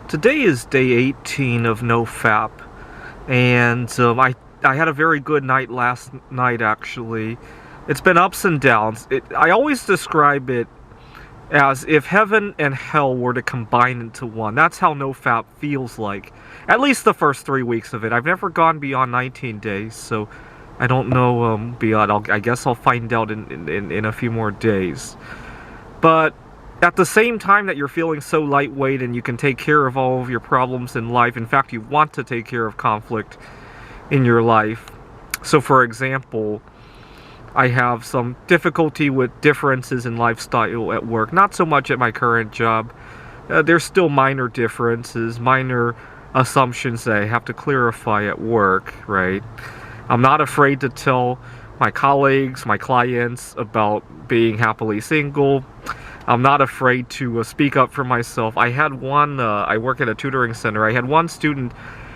Today is day 18 of NoFap, and I had a very good night last night, actually. It's been ups and downs. I always describe it as if heaven and hell were to combine into one. That's how NoFap feels like. At least the first 3 weeks of it. I've never gone beyond 19 days, so I don't know beyond. I guess I'll find out in a few more days. But at the same time that you're feeling so lightweight and you can take care of all of your problems in life, in fact, you want to take care of conflict in your life. So, for example, I have some difficulty with differences in lifestyle at work. Not so much at my current job. There's still minor differences, minor assumptions that I have to clarify at work, right? I'm not afraid to tell my colleagues, my clients about being happily single. I'm not afraid to speak up for myself. I had one, I work at a tutoring center, I had one student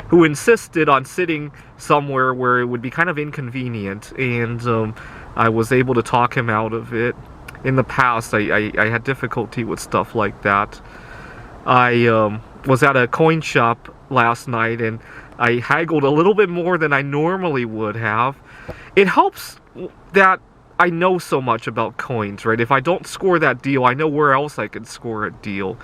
who insisted on sitting somewhere where it would be kind of inconvenient, and I was able to talk him out of it. In the past, I had difficulty with stuff like that. I was at a coin shop last night, and I haggled a little bit more than I normally would have. It helps that I know so much about coins, right? If I don't score that deal, I know where else I could score a deal.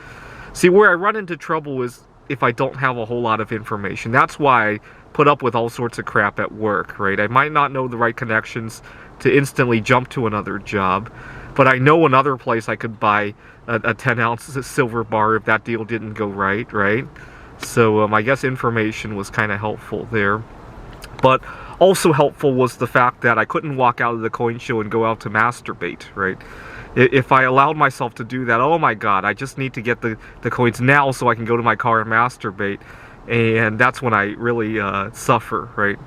See, where I run into trouble is if I don't have a whole lot of information. That's why I put up with all sorts of crap at work, right? I might not know the right connections to instantly jump to another job, but I know another place I could buy a 10-ounce silver bar if that deal didn't go right, right? So I guess information was kind of helpful there. But also helpful was the fact that I couldn't walk out of the coin show and go out to masturbate, right? If I allowed myself to do that, oh my god, I just need to get the coins now so I can go to my car and masturbate. And that's when I really suffer, right?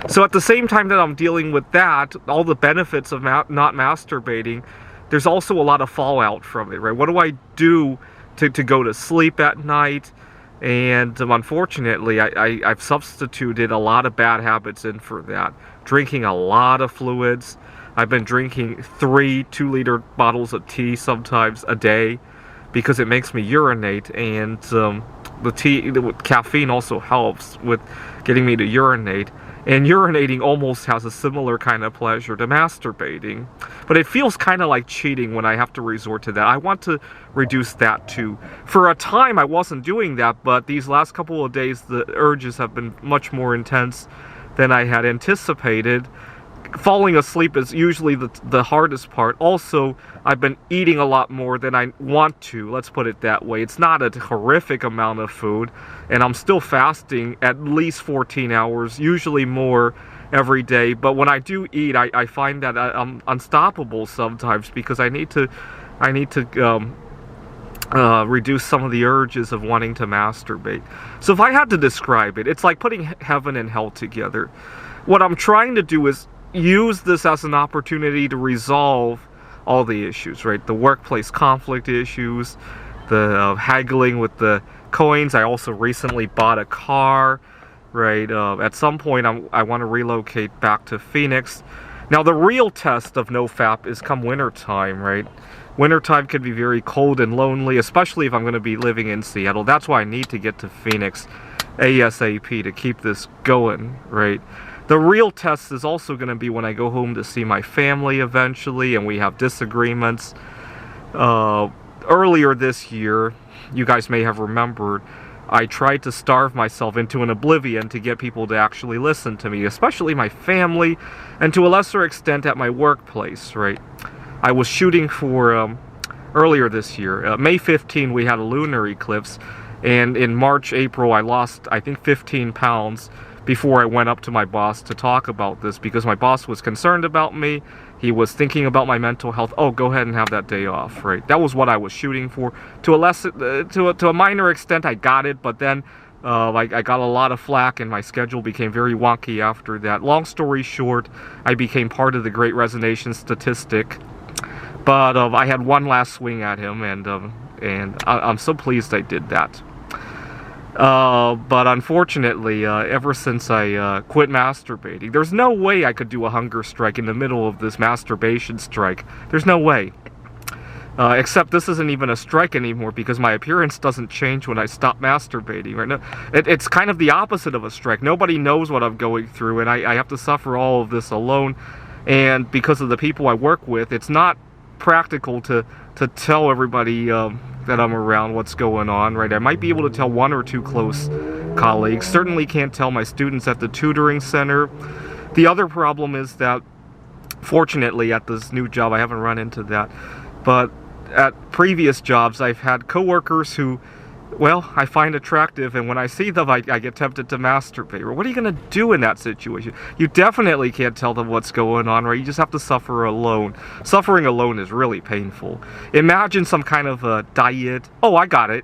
So at the same time that I'm dealing with that, all the benefits of not masturbating, there's also a lot of fallout from it, right? What do I do to go to sleep at night? And unfortunately, I've substituted a lot of bad habits in for that. Drinking a lot of fluids. I've been drinking 3 2-liter bottles of tea sometimes a day because it makes me urinate, and the caffeine also helps with getting me to urinate. And urinating almost has a similar kind of pleasure to masturbating. But it feels kind of like cheating when I have to resort to that. I want to reduce that too. For a time, I wasn't doing that, but these last couple of days, the urges have been much more intense than I had anticipated. Falling asleep is usually the hardest part. Also, I've been eating a lot more than I want to, let's put it that way. It's not a horrific amount of food, and I'm still fasting at least 14 hours, usually more every day. But when I do eat, I find that I'm unstoppable sometimes because I need to reduce some of the urges of wanting to masturbate. So if I had to describe it, it's like putting heaven and hell together. What I'm trying to do is use this as an opportunity to resolve all the issues, right? The workplace conflict issues, the haggling with the coins. I also recently bought a car, right? At some point, I want to relocate back to Phoenix. Now, the real test of NoFap is come wintertime, right? Wintertime can be very cold and lonely, especially if I'm going to be living in Seattle. That's why I need to get to Phoenix ASAP to keep this going, right? The real test is also going to be when I go home to see my family eventually, and we have disagreements. Earlier this year, you guys may have remembered, I tried to starve myself into an oblivion to get people to actually listen to me, especially my family, and to a lesser extent at my workplace, right? I was shooting for, earlier this year, May 15, we had a lunar eclipse, and in March, April, I lost, I think, 15 pounds before I went up to my boss to talk about this, because my boss was concerned about me. He was thinking about my mental health. Oh, go ahead and have that day off, right? That was what I was shooting for. To a minor extent, I got it, but then I got a lot of flack, and my schedule became very wonky after that. Long story short, I became part of the Great Resignation statistic, but I had one last swing at him, and I'm so pleased I did that. But unfortunately, ever since I quit masturbating, there's no way I could do a hunger strike in the middle of this masturbation strike. There's no way. Except this isn't even a strike anymore because my appearance doesn't change when I stop masturbating. Right now, it's kind of the opposite of a strike. Nobody knows what I'm going through, and I have to suffer all of this alone. And because of the people I work with, it's not practical to tell everybody that I'm around what's going on. Right? I might be able to tell one or two close colleagues. Certainly can't tell my students at the tutoring center. The other problem is that, fortunately, at this new job, I haven't run into that. But at previous jobs, I've had coworkers who, well, I find attractive, and when I see them, I get tempted to masturbate. What are you going to do in that situation? You definitely can't tell them what's going on, right? You just have to suffer alone. Suffering alone is really painful. Imagine some kind of a diet. Oh, I got it.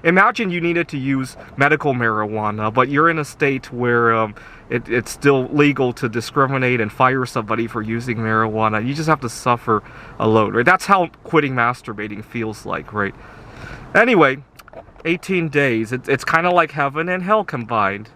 Imagine you needed to use medical marijuana, but you're in a state where it's still legal to discriminate and fire somebody for using marijuana. You just have to suffer alone, right? That's how quitting masturbating feels like, right? Anyway, 18 days. It's kind of like heaven and hell combined.